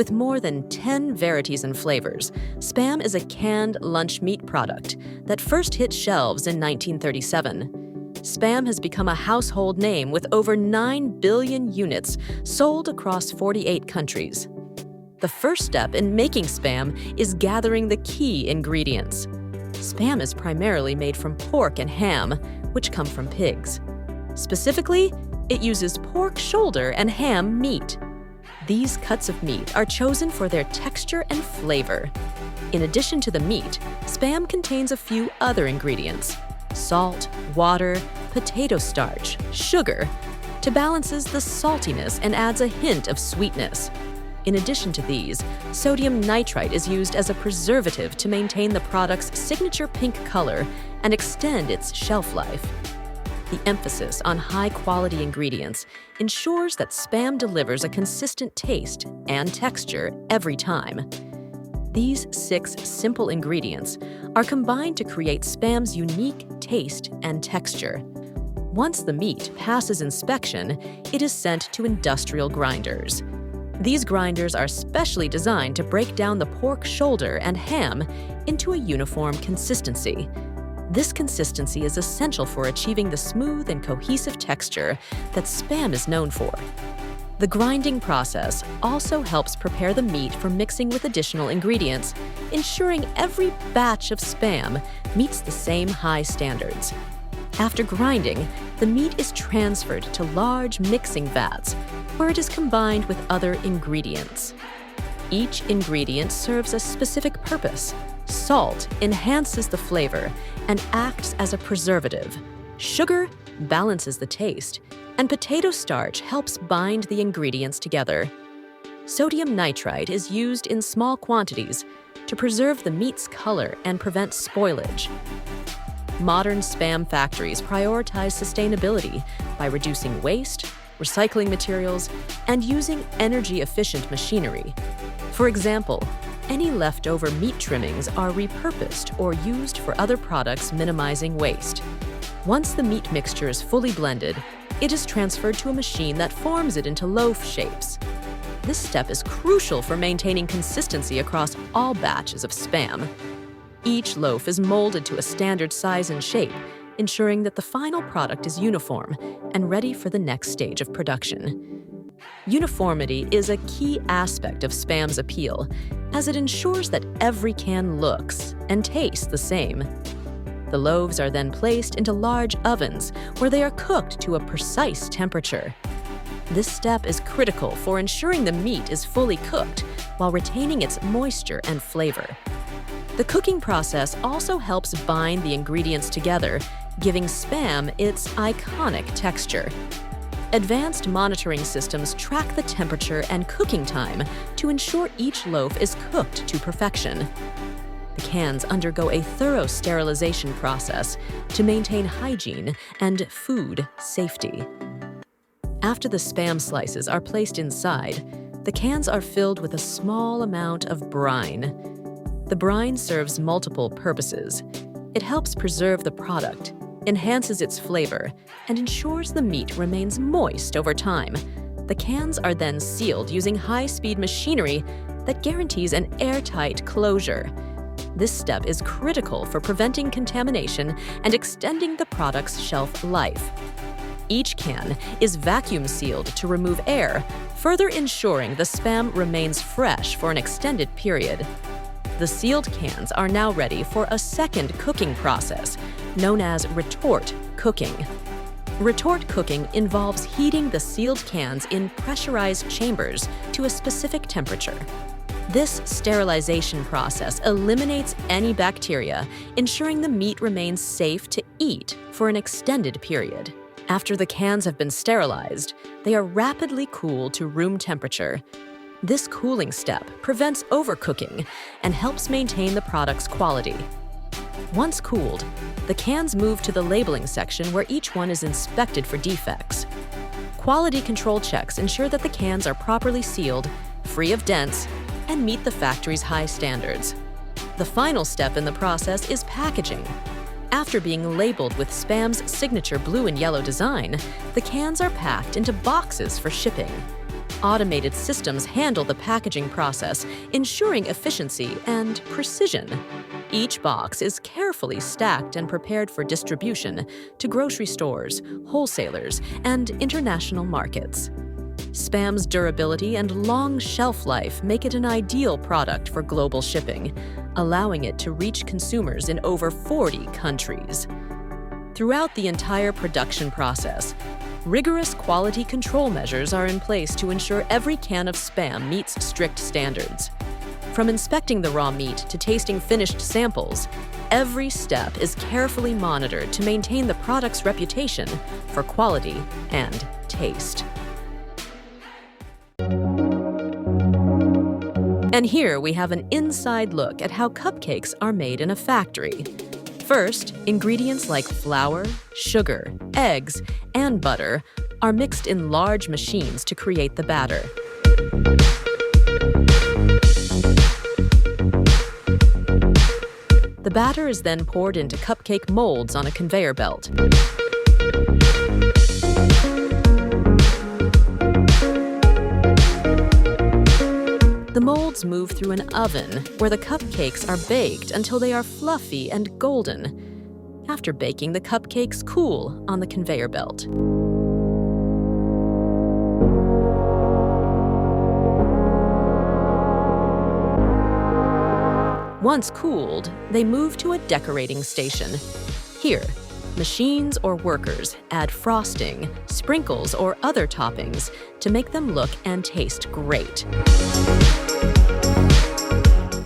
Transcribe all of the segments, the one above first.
With more than 10 varieties and flavors, Spam is a canned lunch meat product that first hit shelves in 1937. Spam has become a household name with over 9 billion units sold across 48 countries. The first step in making Spam is gathering the key ingredients. Spam is primarily made from pork and ham, which come from pigs. Specifically, it uses pork shoulder and ham meat. These cuts of meat are chosen for their texture and flavor. In addition to the meat, Spam contains a few other ingredients: salt, water, potato starch, sugar, to balances the saltiness and adds a hint of sweetness. In addition to these, sodium nitrite is used as a preservative to maintain the product's signature pink color and extend its shelf life. The emphasis on high-quality ingredients ensures that Spam delivers a consistent taste and texture every time. These 6 simple ingredients are combined to create Spam's unique taste and texture. Once the meat passes inspection, it is sent to industrial grinders. These grinders are specially designed to break down the pork shoulder and ham into a uniform consistency. This consistency is essential for achieving the smooth and cohesive texture that Spam is known for. The grinding process also helps prepare the meat for mixing with additional ingredients, ensuring every batch of Spam meets the same high standards. After grinding, the meat is transferred to large mixing vats, where it is combined with other ingredients. Each ingredient serves a specific purpose. Salt enhances the flavor and acts as a preservative. Sugar balances the taste, and potato starch helps bind the ingredients together. Sodium nitrite is used in small quantities to preserve the meat's color and prevent spoilage. Modern Spam factories prioritize sustainability by reducing waste, recycling materials, and using energy-efficient machinery. For example, any leftover meat trimmings are repurposed or used for other products, minimizing waste. Once the meat mixture is fully blended, it is transferred to a machine that forms it into loaf shapes. This step is crucial for maintaining consistency across all batches of Spam. Each loaf is molded to a standard size and shape, ensuring that the final product is uniform and ready for the next stage of production. Uniformity is a key aspect of Spam's appeal, as it ensures that every can looks and tastes the same. The loaves are then placed into large ovens where they are cooked to a precise temperature. This step is critical for ensuring the meat is fully cooked while retaining its moisture and flavor. The cooking process also helps bind the ingredients together, giving Spam its iconic texture. Advanced monitoring systems track the temperature and cooking time to ensure each loaf is cooked to perfection. The cans undergo a thorough sterilization process to maintain hygiene and food safety. After the Spam slices are placed inside, the cans are filled with a small amount of brine. The brine serves multiple purposes. It helps preserve the product, enhances its flavor, and ensures the meat remains moist over time. The cans are then sealed using high-speed machinery that guarantees an airtight closure. This step is critical for preventing contamination and extending the product's shelf life. Each can is vacuum sealed to remove air, further ensuring the Spam remains fresh for an extended period. The sealed cans are now ready for a second cooking process, known as retort cooking. Retort cooking involves heating the sealed cans in pressurized chambers to a specific temperature. This sterilization process eliminates any bacteria, ensuring the meat remains safe to eat for an extended period. After the cans have been sterilized, they are rapidly cooled to room temperature. This cooling step prevents overcooking and helps maintain the product's quality. Once cooled, the cans move to the labeling section where each one is inspected for defects. Quality control checks ensure that the cans are properly sealed, free of dents, and meet the factory's high standards. The final step in the process is packaging. After being labeled with Spam's signature blue and yellow design, the cans are packed into boxes for shipping. Automated systems handle the packaging process, ensuring efficiency and precision. Each box is carefully stacked and prepared for distribution to grocery stores, wholesalers, and international markets. Spam's durability and long shelf life make it an ideal product for global shipping, allowing it to reach consumers in over 40 countries. Throughout the entire production process, rigorous quality control measures are in place to ensure every can of Spam meets strict standards. From inspecting the raw meat to tasting finished samples, every step is carefully monitored to maintain the product's reputation for quality and taste. And here we have an inside look at how cupcakes are made in a factory. First, ingredients like flour, sugar, eggs, and butter are mixed in large machines to create the batter. The batter is then poured into cupcake molds on a conveyor belt. The molds move through an oven where the cupcakes are baked until they are fluffy and golden. After baking, the cupcakes cool on the conveyor belt. Once cooled, they move to a decorating station. Here, machines or workers add frosting, sprinkles, or other toppings to make them look and taste great.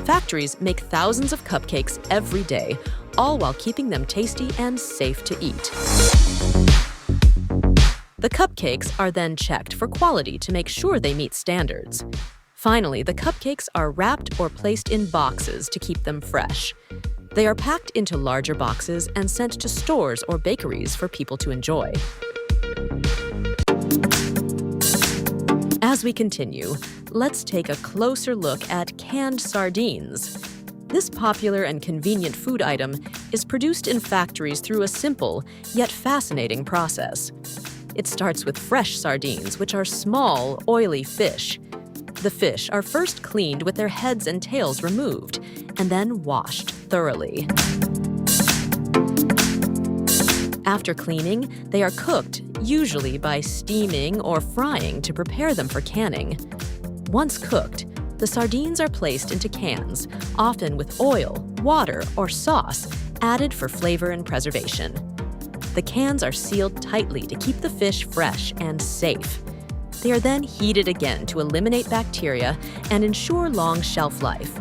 Factories make thousands of cupcakes every day, all while keeping them tasty and safe to eat. The cupcakes are then checked for quality to make sure they meet standards. Finally, the cupcakes are wrapped or placed in boxes to keep them fresh. They are packed into larger boxes and sent to stores or bakeries for people to enjoy. As we continue, let's take a closer look at canned sardines. This popular and convenient food item is produced in factories through a simple yet fascinating process. It starts with fresh sardines, which are small, oily fish. The fish are first cleaned with their heads and tails removed, and then washed thoroughly. After cleaning, they are cooked, usually by steaming or frying to prepare them for canning. Once cooked, the sardines are placed into cans, often with oil, water, or sauce, added for flavor and preservation. The cans are sealed tightly to keep the fish fresh and safe. They are then heated again to eliminate bacteria and ensure long shelf life.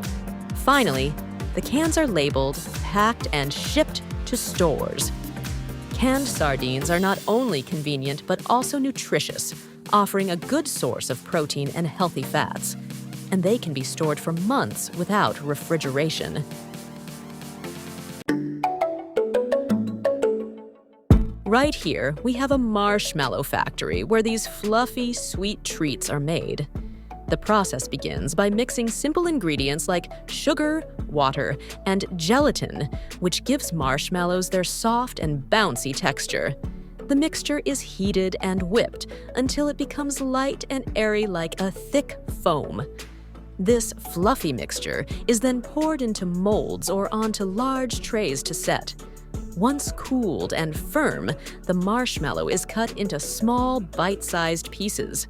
Finally, the cans are labeled, packed, and shipped to stores. Canned sardines are not only convenient but also nutritious, offering a good source of protein and healthy fats. And they can be stored for months without refrigeration. Right here, we have a marshmallow factory where these fluffy, sweet treats are made. The process begins by mixing simple ingredients like sugar, water, and gelatin, which gives marshmallows their soft and bouncy texture. The mixture is heated and whipped until it becomes light and airy like a thick foam. This fluffy mixture is then poured into molds or onto large trays to set. Once cooled and firm, the marshmallow is cut into small, bite-sized pieces.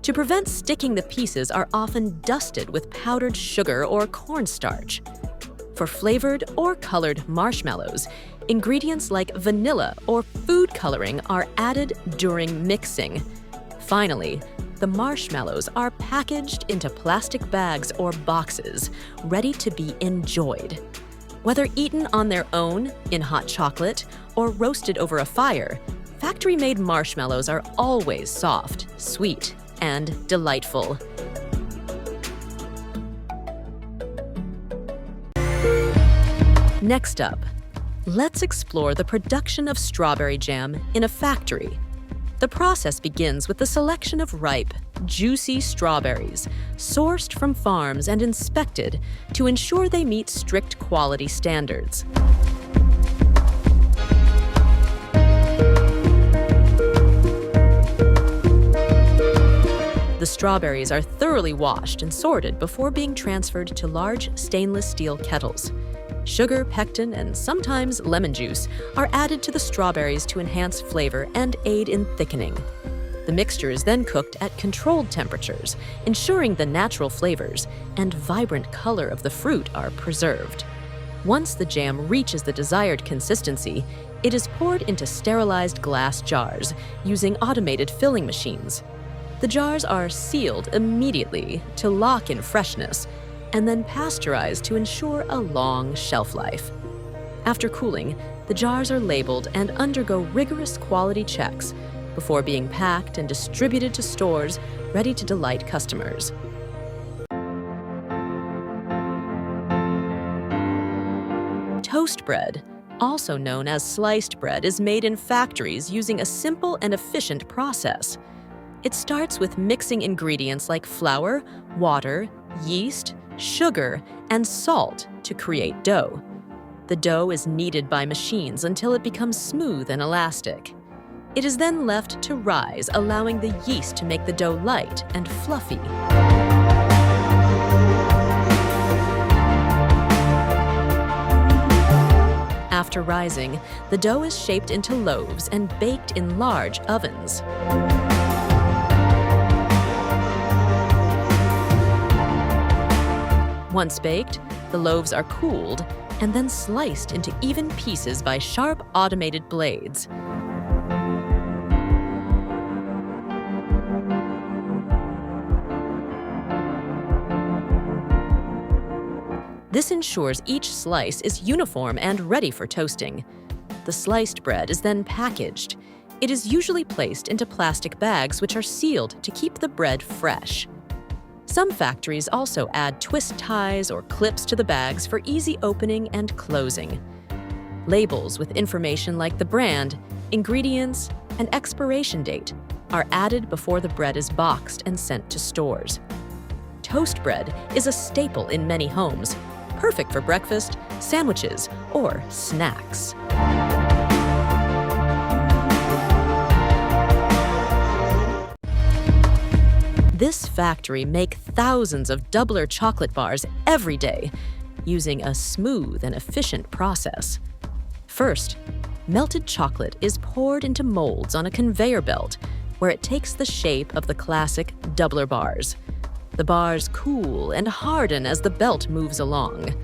To prevent sticking, the pieces are often dusted with powdered sugar or cornstarch. For flavored or colored marshmallows, ingredients like vanilla or food coloring are added during mixing. Finally, the marshmallows are packaged into plastic bags or boxes, ready to be enjoyed. Whether eaten on their own, in hot chocolate, or roasted over a fire, factory-made marshmallows are always soft, sweet, and delightful. Next up, let's explore the production of strawberry jam in a factory. The process begins with the selection of ripe, juicy strawberries, sourced from farms and inspected to ensure they meet strict quality standards. The The strawberries are thoroughly washed and sorted before being transferred to large stainless steel kettles. Sugar, pectin, and sometimes lemon juice are added to the strawberries to enhance flavor and aid in thickening. The mixture is then cooked at controlled temperatures, ensuring the natural flavors and vibrant color of the fruit are preserved. Once the jam reaches the desired consistency, it is poured into sterilized glass jars using automated filling machines. The jars are sealed immediately to lock in freshness and then pasteurized to ensure a long shelf life. After cooling, the jars are labeled and undergo rigorous quality checks before being packed and distributed to stores ready to delight customers. Toast bread, also known as sliced bread, is made in factories using a simple and efficient process. It starts with mixing ingredients like flour, water, yeast, sugar, and salt to create dough. The dough is kneaded by machines until it becomes smooth and elastic. It is then left to rise, allowing the yeast to make the dough light and fluffy. After rising, the dough is shaped into loaves and baked in large ovens. Once baked, the loaves are cooled and then sliced into even pieces by sharp automated blades. This ensures each slice is uniform and ready for toasting. The sliced bread is then packaged. It is usually placed into plastic bags which are sealed to keep the bread fresh. Some factories also add twist ties or clips to the bags for easy opening and closing. Labels with information like the brand, ingredients, and expiration date are added before the bread is boxed and sent to stores. Toast bread is a staple in many homes, perfect for breakfast, sandwiches, or snacks. This factory makes thousands of doubler chocolate bars every day using a smooth and efficient process. First, melted chocolate is poured into molds on a conveyor belt where it takes the shape of the classic doubler bars. The bars cool and harden as the belt moves along.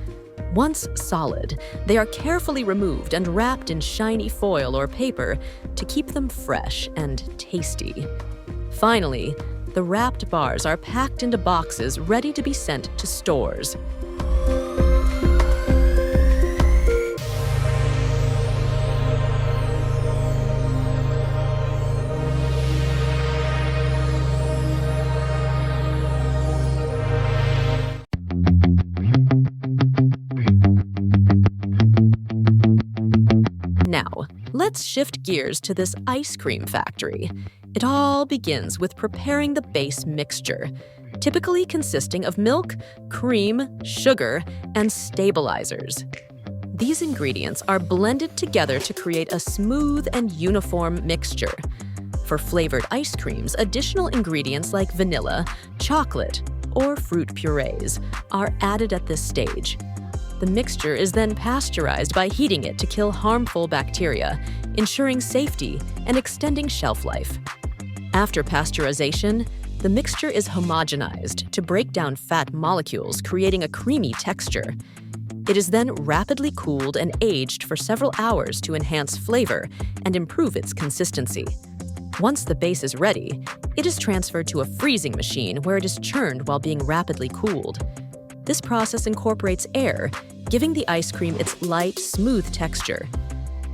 Once solid, they are carefully removed and wrapped in shiny foil or paper to keep them fresh and tasty. Finally, the wrapped bars are packed into boxes ready to be sent to stores. Now, let's shift gears to this ice cream factory. It all begins with preparing the base mixture, typically consisting of milk, cream, sugar, and stabilizers. These ingredients are blended together to create a smooth and uniform mixture. For flavored ice creams, additional ingredients like vanilla, chocolate, or fruit purees are added at this stage. The mixture is then pasteurized by heating it to kill harmful bacteria, ensuring safety and extending shelf life. After pasteurization, the mixture is homogenized to break down fat molecules, creating a creamy texture. It is then rapidly cooled and aged for several hours to enhance flavor and improve its consistency. Once the base is ready, it is transferred to a freezing machine where it is churned while being rapidly cooled. This process incorporates air, giving the ice cream its light, smooth texture.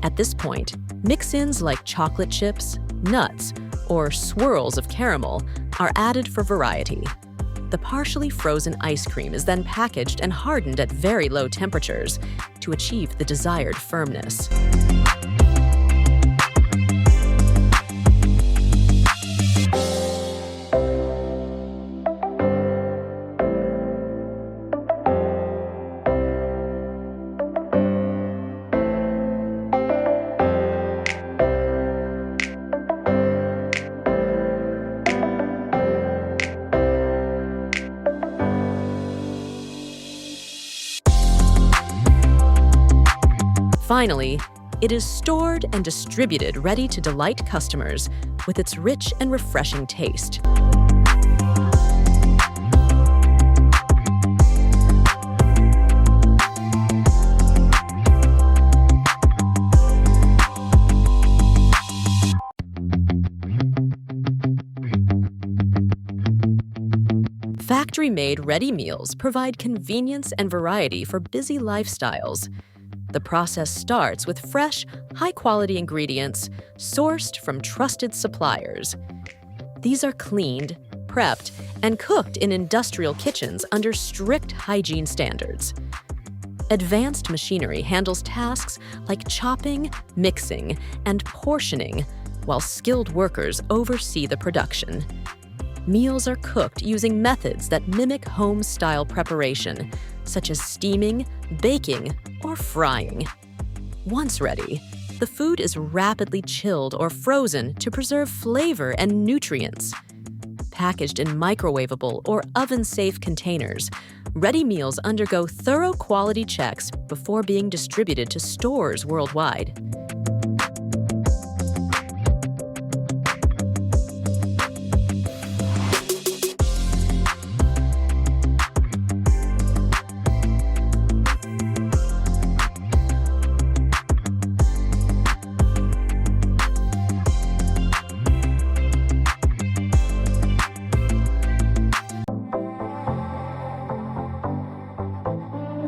At this point, mix-ins like chocolate chips, nuts, or swirls of caramel are added for variety. The partially frozen ice cream is then packaged and hardened at very low temperatures to achieve the desired firmness. Finally, it is stored and distributed ready to delight customers with its rich and refreshing taste. Factory-made ready meals provide convenience and variety for busy lifestyles. The process starts with fresh, high-quality ingredients sourced from trusted suppliers. These are cleaned, prepped, and cooked in industrial kitchens under strict hygiene standards. Advanced machinery handles tasks like chopping, mixing, and portioning, while skilled workers oversee the production. Meals are cooked using methods that mimic home-style preparation, such as steaming, baking, or frying. Once ready, the food is rapidly chilled or frozen to preserve flavor and nutrients. Packaged in microwavable or oven-safe containers, ready meals undergo thorough quality checks before being distributed to stores worldwide.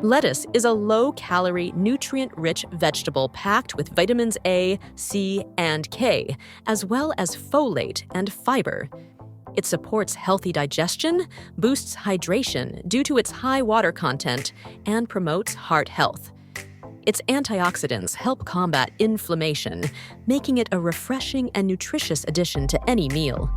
Lettuce is a low-calorie, nutrient-rich vegetable packed with vitamins A, C, and K, as well as folate and fiber. It supports healthy digestion, boosts hydration due to its high water content, and promotes heart health. Its antioxidants help combat inflammation, making it a refreshing and nutritious addition to any meal.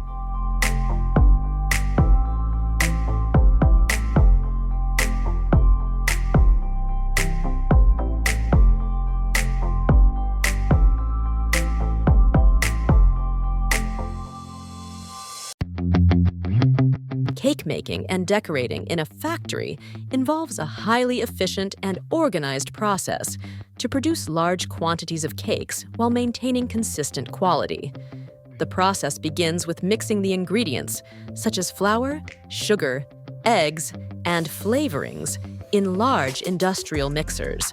Cake making and decorating in a factory involves a highly efficient and organized process to produce large quantities of cakes while maintaining consistent quality. The process begins with mixing the ingredients, such as flour, sugar, eggs, and flavorings, in large industrial mixers.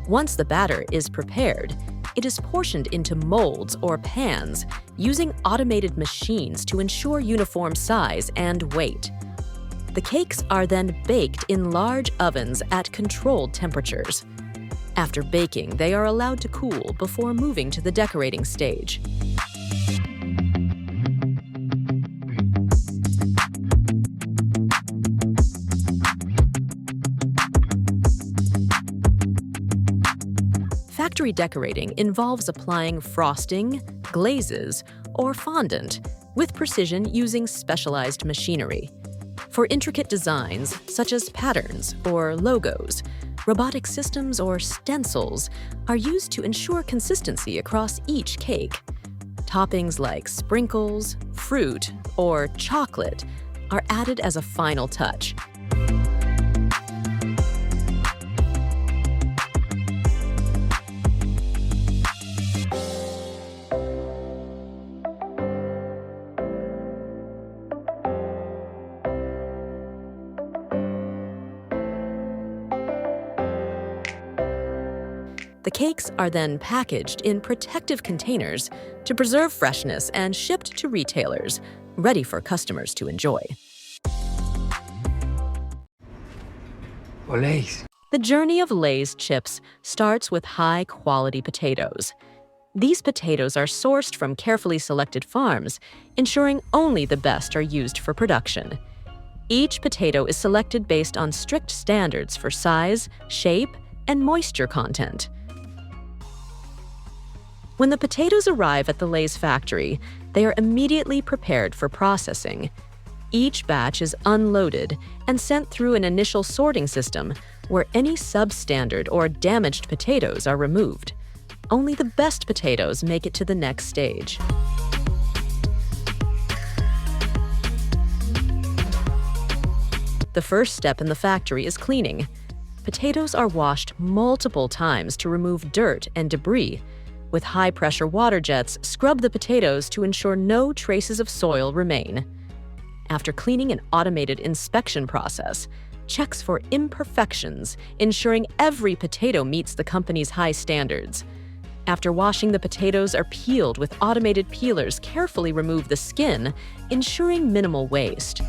Once the batter is prepared, it is portioned into molds or pans using automated machines to ensure uniform size and weight. The cakes are then baked in large ovens at controlled temperatures. After baking, they are allowed to cool before moving to the decorating stage. Factory decorating involves applying frosting, glazes, or fondant with precision using specialized machinery. For intricate designs, such as patterns or logos, robotic systems or stencils are used to ensure consistency across each cake. Toppings like sprinkles, fruit, or chocolate are added as a final touch. The cakes are then packaged in protective containers to preserve freshness and shipped to retailers, ready for customers to enjoy. Lay's. The journey of Lay's chips starts with high-quality potatoes. These potatoes are sourced from carefully selected farms, ensuring only the best are used for production. Each potato is selected based on strict standards for size, shape, and moisture content. When the potatoes arrive at the Lay's factory, they are immediately prepared for processing. Each batch is unloaded and sent through an initial sorting system where any substandard or damaged potatoes are removed. Only the best potatoes make it to the next stage. The first step in the factory is cleaning. potatoes are washed multiple times to remove dirt and debris. With high-pressure water jets, scrub the potatoes to ensure no traces of soil remain. After cleaning an automated inspection process, checks for imperfections, ensuring every potato meets the company's high standards. After washing, the potatoes are peeled with automated peelers carefully remove the skin, ensuring minimal waste.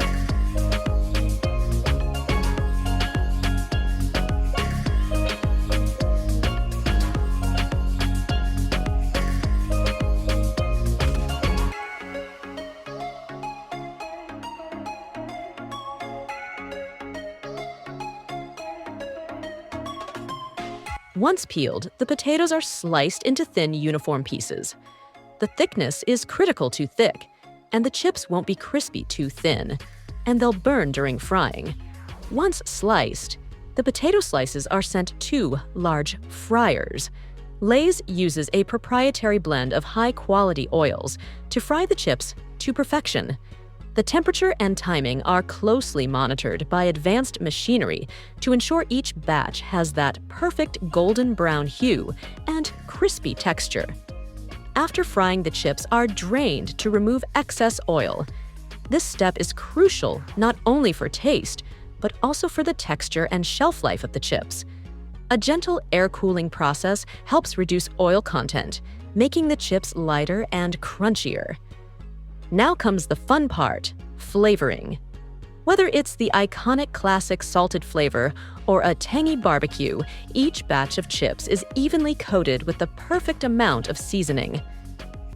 Once peeled, the potatoes are sliced into thin, uniform pieces. The thickness is critical to thick, and the chips won't be crispy too thin, and they'll burn during frying. Once sliced, the potato slices are sent to large fryers. Lay's uses a proprietary blend of high-quality oils to fry the chips to perfection. The temperature and timing are closely monitored by advanced machinery to ensure each batch has that perfect golden brown hue and crispy texture. After frying, the chips are drained to remove excess oil. This step is crucial not only for taste, but also for the texture and shelf life of the chips. A gentle air cooling process helps reduce oil content, making the chips lighter and crunchier. Now comes the fun part, flavoring. Whether it's the iconic classic salted flavor or a tangy barbecue, each batch of chips is evenly coated with the perfect amount of seasoning.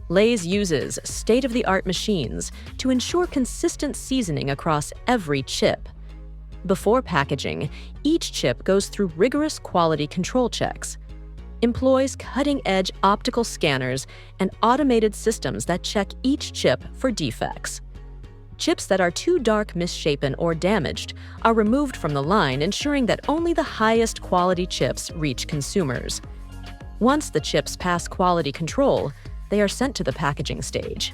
Lay's uses state-of-the-art machines to ensure consistent seasoning across every chip. Before packaging, each chip goes through rigorous quality control checks, employs cutting-edge optical scanners and automated systems that check each chip for defects. Chips that are too dark, misshapen, or damaged are removed from the line, ensuring that only the highest quality chips reach consumers. Once the chips pass quality control, they are sent to the packaging stage.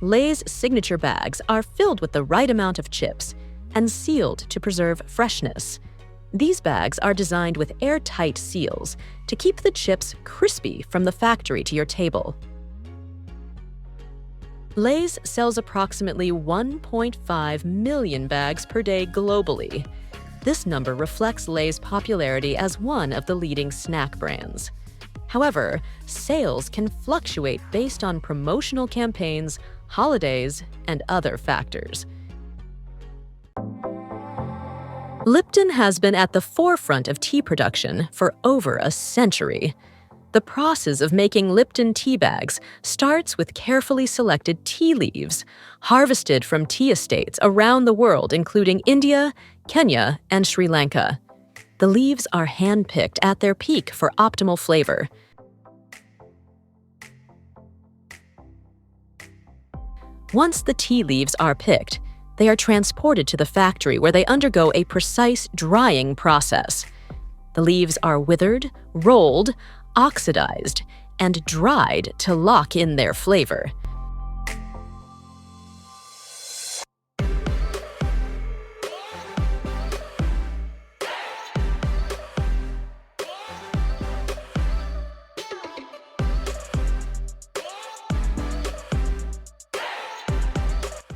Lay's signature bags are filled with the right amount of chips and sealed to preserve freshness. These bags are designed with airtight seals to keep the chips crispy from the factory to your table. Lay's sells approximately 1.5 million bags per day globally. This number reflects Lay's popularity as one of the leading snack brands. However, sales can fluctuate based on promotional campaigns, holidays, and other factors. Lipton has been at the forefront of tea production for over a century. The process of making Lipton tea bags starts with carefully selected tea leaves, harvested from tea estates around the world, including India, Kenya, and Sri Lanka. The leaves are hand-picked at their peak for optimal flavor. Once the tea leaves are picked, they are transported to the factory where they undergo a precise drying process. The leaves are withered, rolled, oxidized, and dried to lock in their flavor.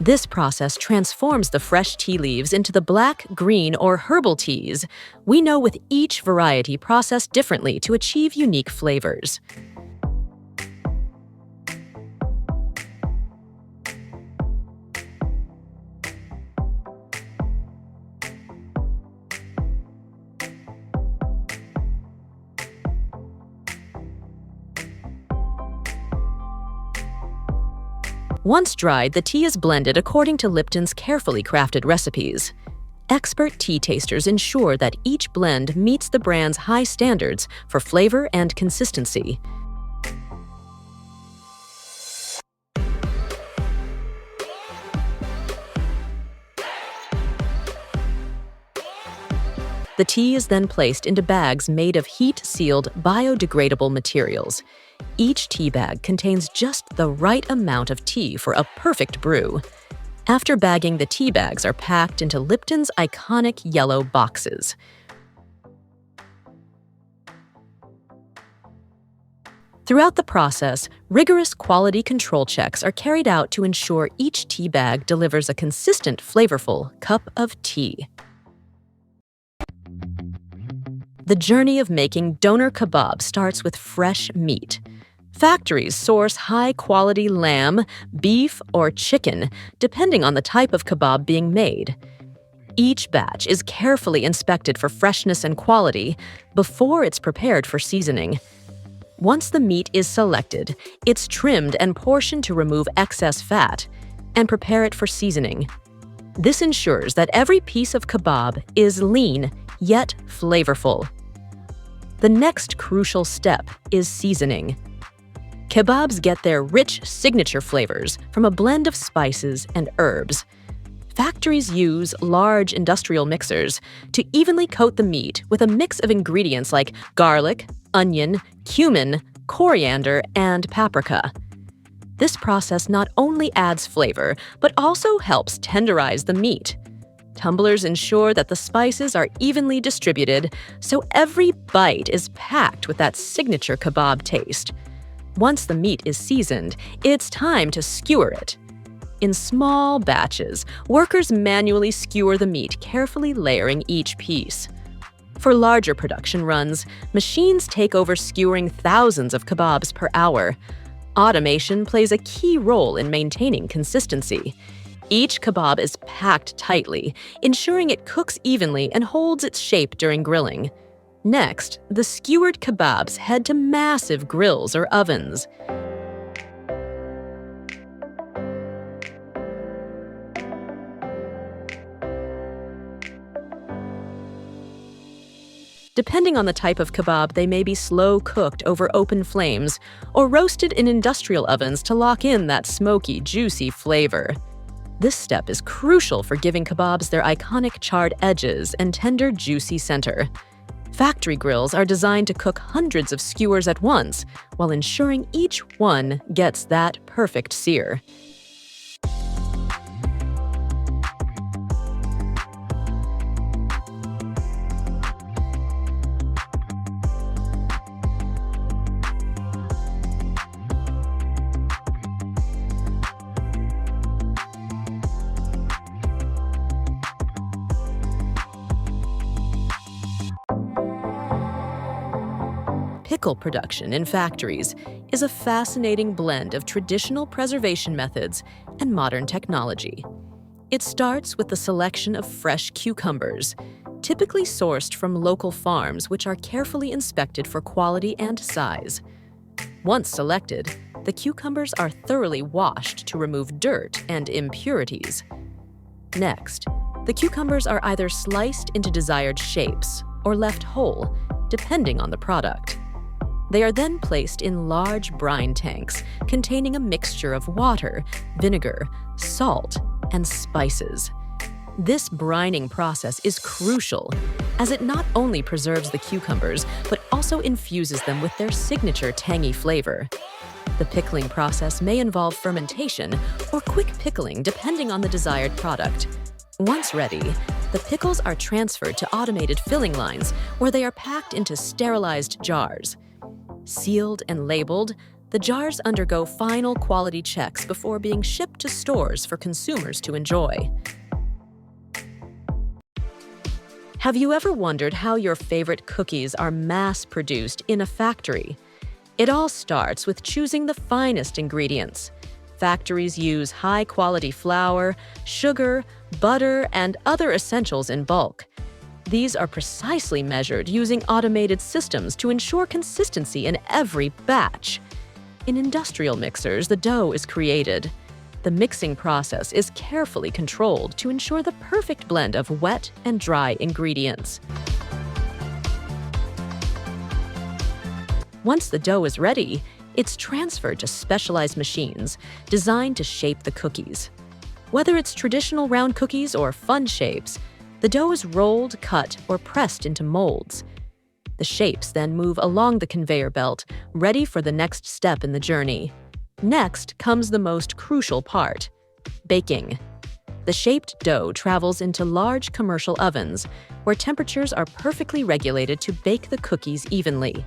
This process transforms the fresh tea leaves into the black, green, or herbal teas we know, with each variety processed differently to achieve unique flavors. Once dried, the tea is blended according to Lipton's carefully crafted recipes. Expert tea tasters ensure that each blend meets the brand's high standards for flavor and consistency. The tea is then placed into bags made of heat-sealed, biodegradable materials. Each tea bag contains just the right amount of tea for a perfect brew. After bagging, the tea bags are packed into Lipton's iconic yellow boxes. Throughout the process, rigorous quality control checks are carried out to ensure each tea bag delivers a consistent, flavorful cup of tea. The journey of making doner kebab starts with fresh meat. Factories source high-quality lamb, beef, or chicken, depending on the type of kebab being made. Each batch is carefully inspected for freshness and quality before it's prepared for seasoning. Once the meat is selected, it's trimmed and portioned to remove excess fat and prepare it for seasoning. This ensures that every piece of kebab is lean yet flavorful. The next crucial step is seasoning. Kebabs get their rich signature flavors from a blend of spices and herbs. Factories use large industrial mixers to evenly coat the meat with a mix of ingredients like garlic, onion, cumin, coriander, and paprika. This process not only adds flavor, but also helps tenderize the meat. Tumblers ensure that the spices are evenly distributed, so every bite is packed with that signature kebab taste. Once the meat is seasoned, it's time to skewer it. In small batches, workers manually skewer the meat, carefully layering each piece. For larger production runs, machines take over skewering thousands of kebabs per hour. Automation plays a key role in maintaining consistency. Each kebab is packed tightly, ensuring it cooks evenly and holds its shape during grilling. Next, the skewered kebabs head to massive grills or ovens. Depending on the type of kebab, they may be slow-cooked over open flames or roasted in industrial ovens to lock in that smoky, juicy flavor. This step is crucial for giving kebabs their iconic charred edges and tender, juicy center. Factory grills are designed to cook hundreds of skewers at once, while ensuring each one gets that perfect sear. Pickle production in factories is a fascinating blend of traditional preservation methods and modern technology. It starts with the selection of fresh cucumbers, typically sourced from local farms which are carefully inspected for quality and size. Once selected, the cucumbers are thoroughly washed to remove dirt and impurities. Next, the cucumbers are either sliced into desired shapes or left whole, depending on the product. They are then placed in large brine tanks containing a mixture of water, vinegar, salt, and spices. This brining process is crucial, as it not only preserves the cucumbers, but also infuses them with their signature tangy flavor. The pickling process may involve fermentation or quick pickling depending on the desired product. Once ready, the pickles are transferred to automated filling lines where they are packed into sterilized jars. Sealed and labeled, the jars undergo final quality checks before being shipped to stores for consumers to enjoy. Have you ever wondered how your favorite cookies are mass-produced in a factory? It all starts with choosing the finest ingredients. Factories use high-quality flour, sugar, butter, and other essentials in bulk. These are precisely measured using automated systems to ensure consistency in every batch. In industrial mixers, the dough is created. The mixing process is carefully controlled to ensure the perfect blend of wet and dry ingredients. Once the dough is ready, it's transferred to specialized machines designed to shape the cookies. Whether it's traditional round cookies or fun shapes, the dough is rolled, cut, or pressed into molds. The shapes then move along the conveyor belt, ready for the next step in the journey. Next comes the most crucial part: baking. The shaped dough travels into large commercial ovens, where temperatures are perfectly regulated to bake the cookies evenly.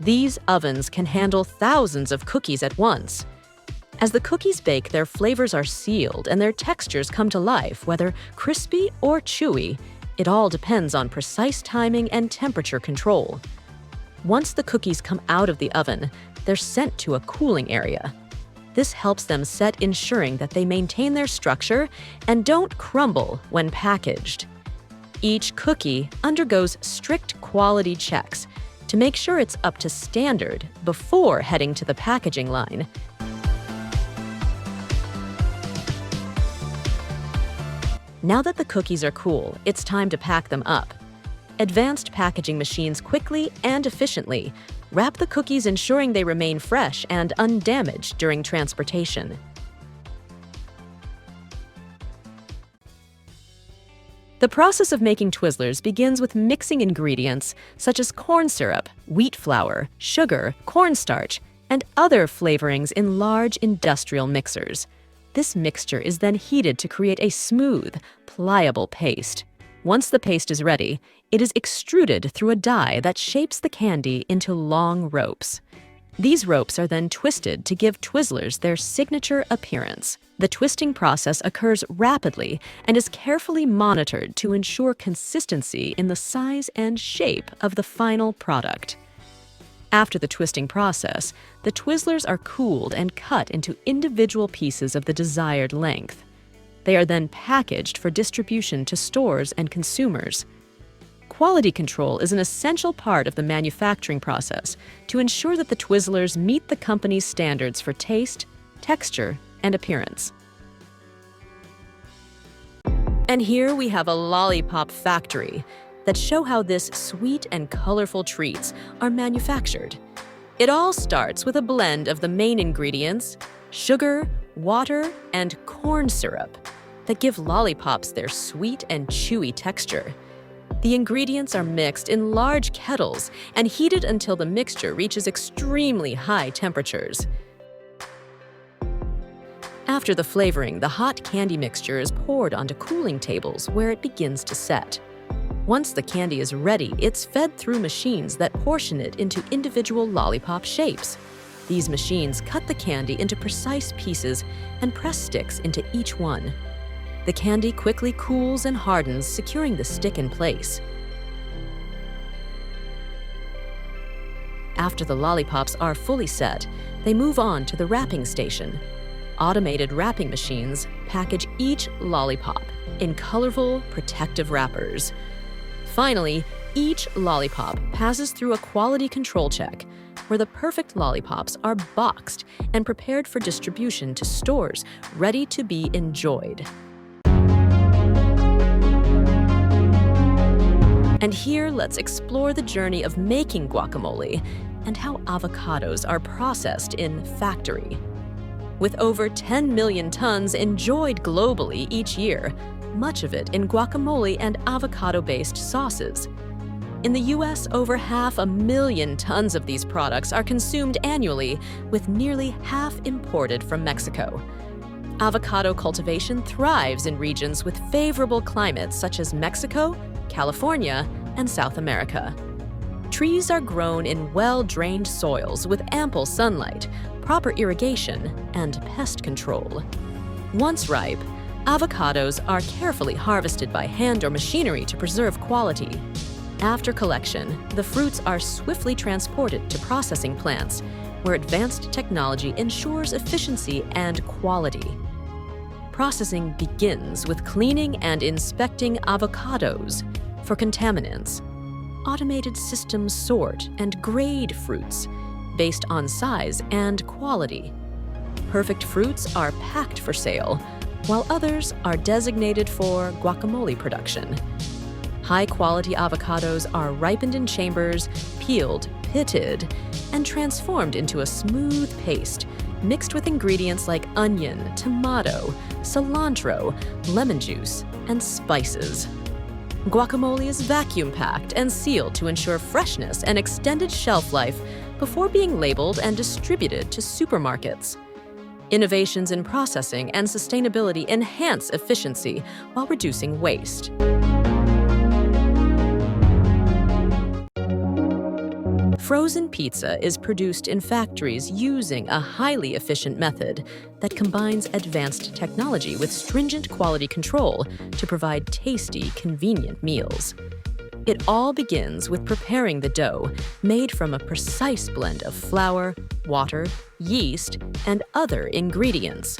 These ovens can handle thousands of cookies at once. As the cookies bake, their flavors are sealed and their textures come to life, whether crispy or chewy. It all depends on precise timing and temperature control. Once the cookies come out of the oven, they're sent to a cooling area. This helps them set, ensuring that they maintain their structure and don't crumble when packaged. Each cookie undergoes strict quality checks to make sure it's up to standard before heading to the packaging line. Now that the cookies are cool, it's time to pack them up. Advanced packaging machines quickly and efficiently wrap the cookies, ensuring they remain fresh and undamaged during transportation. The process of making Twizzlers begins with mixing ingredients such as corn syrup, wheat flour, sugar, cornstarch, and other flavorings in large industrial mixers. This mixture is then heated to create a smooth, pliable paste. Once the paste is ready, it is extruded through a die that shapes the candy into long ropes. These ropes are then twisted to give Twizzlers their signature appearance. The twisting process occurs rapidly and is carefully monitored to ensure consistency in the size and shape of the final product. After the twisting process, the Twizzlers are cooled and cut into individual pieces of the desired length. They are then packaged for distribution to stores and consumers. Quality control is an essential part of the manufacturing process to ensure that the Twizzlers meet the company's standards for taste, texture, and appearance. And here we have a Lollipop factory that show how this sweet and colorful treats are manufactured. It all starts with a blend of the main ingredients, sugar, water, and corn syrup, that give lollipops their sweet and chewy texture. The ingredients are mixed in large kettles and heated until the mixture reaches extremely high temperatures. After the flavoring, the hot candy mixture is poured onto cooling tables where it begins to set. Once the candy is ready, it's fed through machines that portion it into individual lollipop shapes. These machines cut the candy into precise pieces and press sticks into each one. The candy quickly cools and hardens, securing the stick in place. After the lollipops are fully set, they move on to the wrapping station. Automated wrapping machines package each lollipop in colorful, protective wrappers. Finally, each lollipop passes through a quality control check, where the perfect lollipops are boxed and prepared for distribution to stores ready to be enjoyed. And here, let's explore the journey of making guacamole and how avocados are processed in factory. With over 10 million tons enjoyed globally each year, much of it in guacamole and avocado-based sauces. In the US, over 500,000 tons of these products are consumed annually, with nearly half imported from Mexico. Avocado cultivation thrives in regions with favorable climates such as Mexico, California, and South America. Trees are grown in well-drained soils with ample sunlight, proper irrigation, and pest control. Once ripe, avocados are carefully harvested by hand or machinery to preserve quality. After collection, the fruits are swiftly transported to processing plants, where advanced technology ensures efficiency and quality. Processing begins with cleaning and inspecting avocados for contaminants. Automated systems sort and grade fruits based on size and quality. Perfect fruits are packed for sale, while others are designated for guacamole production. High-quality avocados are ripened in chambers, peeled, pitted, and transformed into a smooth paste mixed with ingredients like onion, tomato, cilantro, lemon juice, and spices. Guacamole is vacuum-packed and sealed to ensure freshness and extended shelf life before being labeled and distributed to supermarkets. Innovations in processing and sustainability enhance efficiency while reducing waste. Frozen pizza is produced in factories using a highly efficient method that combines advanced technology with stringent quality control to provide tasty, convenient meals. It all begins with preparing the dough, made from a precise blend of flour, water, yeast, and other ingredients.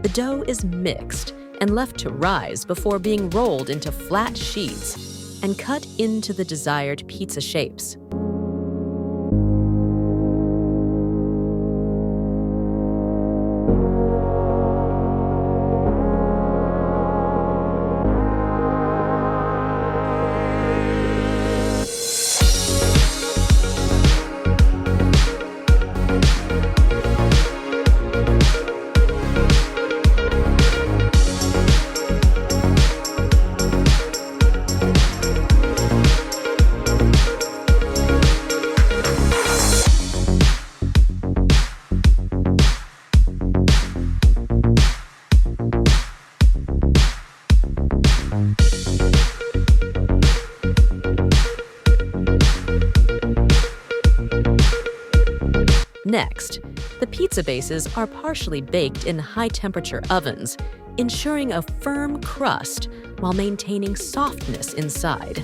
The dough is mixed and left to rise before being rolled into flat sheets and cut into the desired pizza shapes. Next, the pizza bases are partially baked in high-temperature ovens, ensuring a firm crust while maintaining softness inside.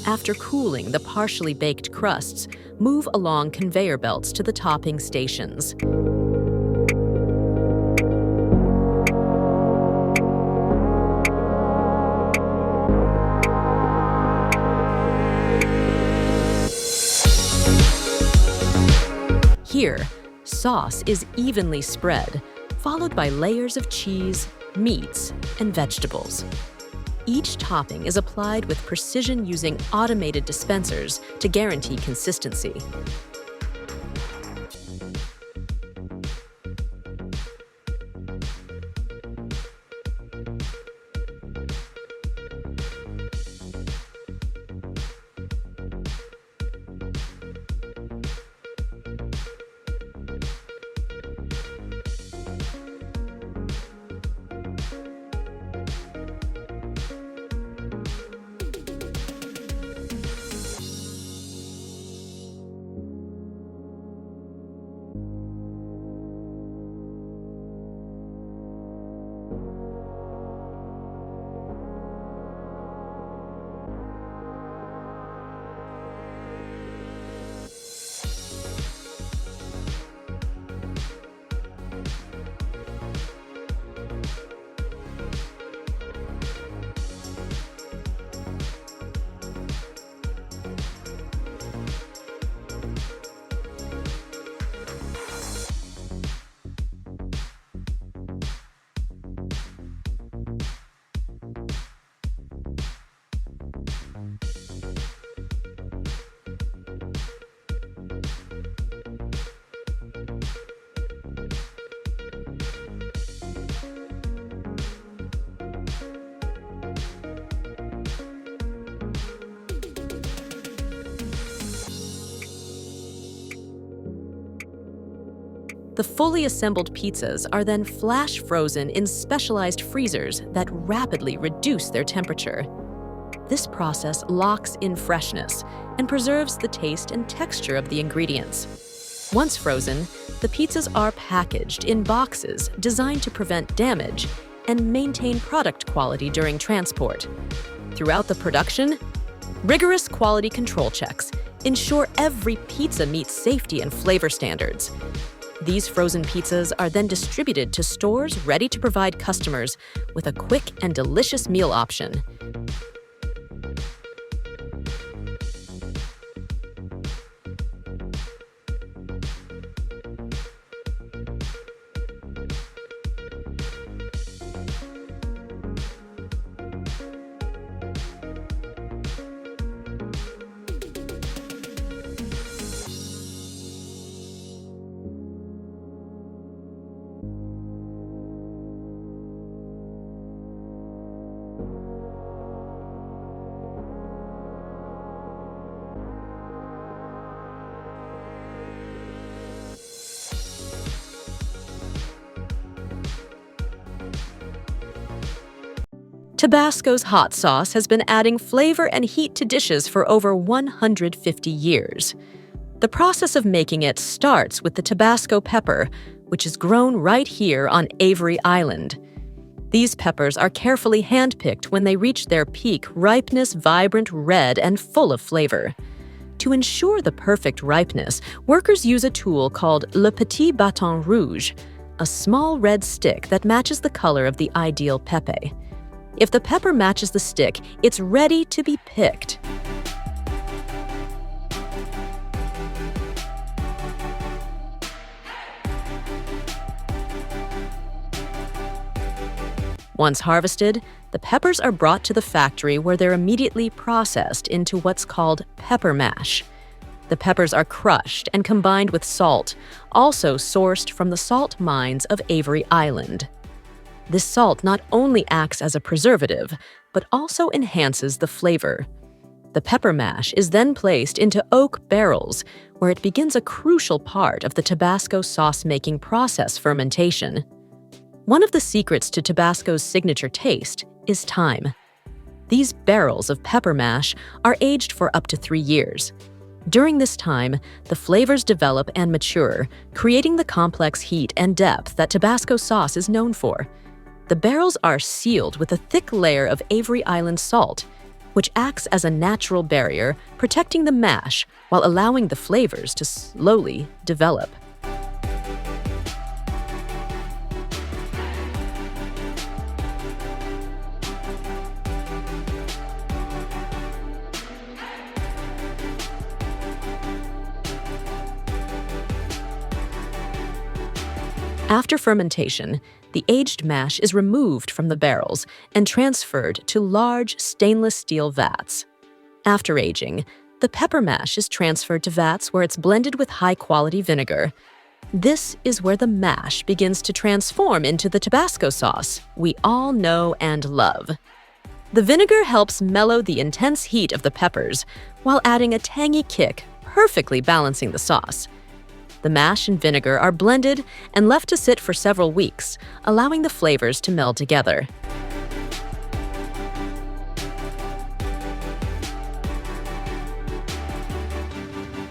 After cooling the partially baked crusts, move along conveyor belts to the topping stations. Here, sauce is evenly spread, followed by layers of cheese, meats, and vegetables. Each topping is applied with precision using automated dispensers to guarantee consistency. The fully assembled pizzas are then flash frozen in specialized freezers that rapidly reduce their temperature. This process locks in freshness and preserves the taste and texture of the ingredients. Once frozen, the pizzas are packaged in boxes designed to prevent damage and maintain product quality during transport. Throughout the production, rigorous quality control checks ensure every pizza meets safety and flavor standards. These frozen pizzas are then distributed to stores ready to provide customers with a quick and delicious meal option. Tabasco's hot sauce has been adding flavor and heat to dishes for over 150 years. The process of making it starts with the Tabasco pepper, which is grown right here on Avery Island. These peppers are carefully handpicked when they reach their peak ripeness, vibrant red and full of flavor. To ensure the perfect ripeness, workers use a tool called le petit bâton rouge, a small red stick that matches the color of the ideal pepe. If the pepper matches the stick, it's ready to be picked. Once harvested, the peppers are brought to the factory where they're immediately processed into what's called pepper mash. The peppers are crushed and combined with salt, also sourced from the salt mines of Avery Island. This salt not only acts as a preservative, but also enhances the flavor. The pepper mash is then placed into oak barrels, where it begins a crucial part of the Tabasco sauce-making process: fermentation. One of the secrets to Tabasco's signature taste is time. These barrels of pepper mash are aged for up to 3 years. During this time, the flavors develop and mature, creating the complex heat and depth that Tabasco sauce is known for. The barrels are sealed with a thick layer of Avery Island salt, which acts as a natural barrier, protecting the mash while allowing the flavors to slowly develop. After fermentation, the aged mash is removed from the barrels and transferred to large stainless steel vats. After aging, the pepper mash is transferred to vats where it's blended with high-quality vinegar. This is where the mash begins to transform into the Tabasco sauce we all know and love. The vinegar helps mellow the intense heat of the peppers while adding a tangy kick, perfectly balancing the sauce. The mash and vinegar are blended and left to sit for several weeks, allowing the flavors to meld together.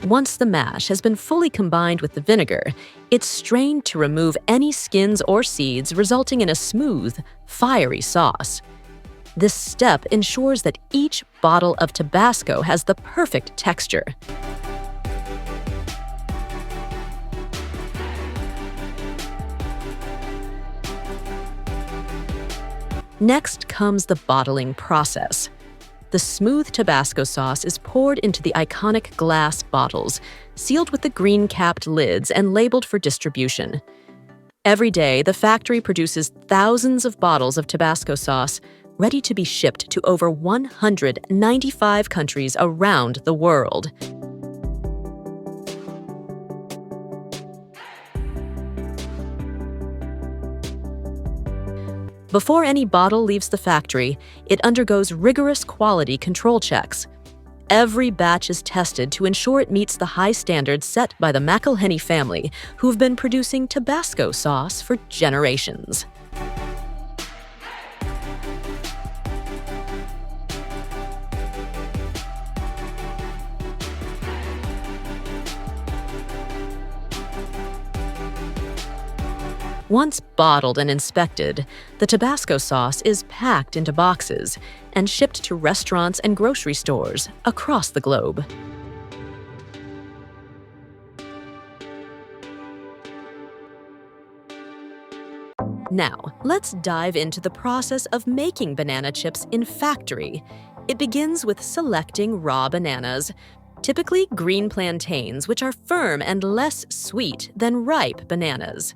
Once the mash has been fully combined with the vinegar, it's strained to remove any skins or seeds, resulting in a smooth, fiery sauce. This step ensures that each bottle of Tabasco has the perfect texture. Next comes the bottling process. The smooth Tabasco sauce is poured into the iconic glass bottles, sealed with the green-capped lids and labeled for distribution. Every day, the factory produces thousands of bottles of Tabasco sauce, ready to be shipped to over 195 countries around the world. Before any bottle leaves the factory, it undergoes rigorous quality control checks. Every batch is tested to ensure it meets the high standards set by the McElhenney family, who've been producing Tabasco sauce for generations. Once bottled and inspected, the Tabasco sauce is packed into boxes and shipped to restaurants and grocery stores across the globe. Now, let's dive into the process of making banana chips in factory. It begins with selecting raw bananas, typically green plantains, which are firm and less sweet than ripe bananas.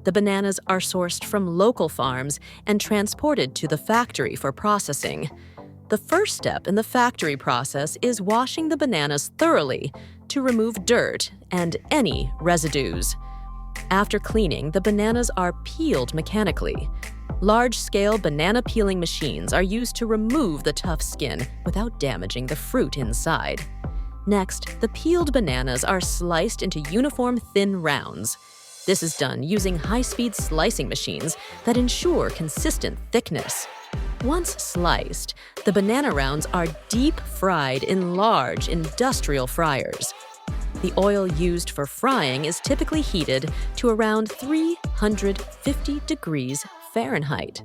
The bananas are sourced from local farms and transported to the factory for processing. The first step in the factory process is washing the bananas thoroughly to remove dirt and any residues. After cleaning, the bananas are peeled mechanically. Large-scale banana peeling machines are used to remove the tough skin without damaging the fruit inside. Next, the peeled bananas are sliced into uniform thin rounds. This is done using high-speed slicing machines that ensure consistent thickness. Once sliced, the banana rounds are deep fried in large industrial fryers. The oil used for frying is typically heated to around 350 degrees Fahrenheit.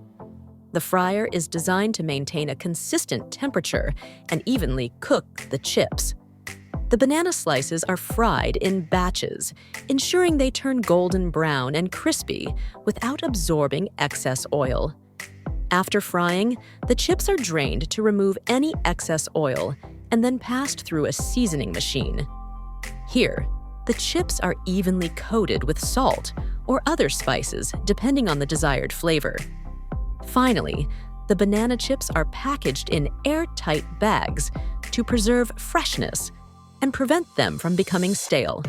The fryer is designed to maintain a consistent temperature and evenly cook the chips. The banana slices are fried in batches, ensuring they turn golden brown and crispy without absorbing excess oil. After frying, the chips are drained to remove any excess oil and then passed through a seasoning machine. Here, the chips are evenly coated with salt or other spices depending on the desired flavor. Finally, the banana chips are packaged in airtight bags to preserve freshness and prevent them from becoming stale.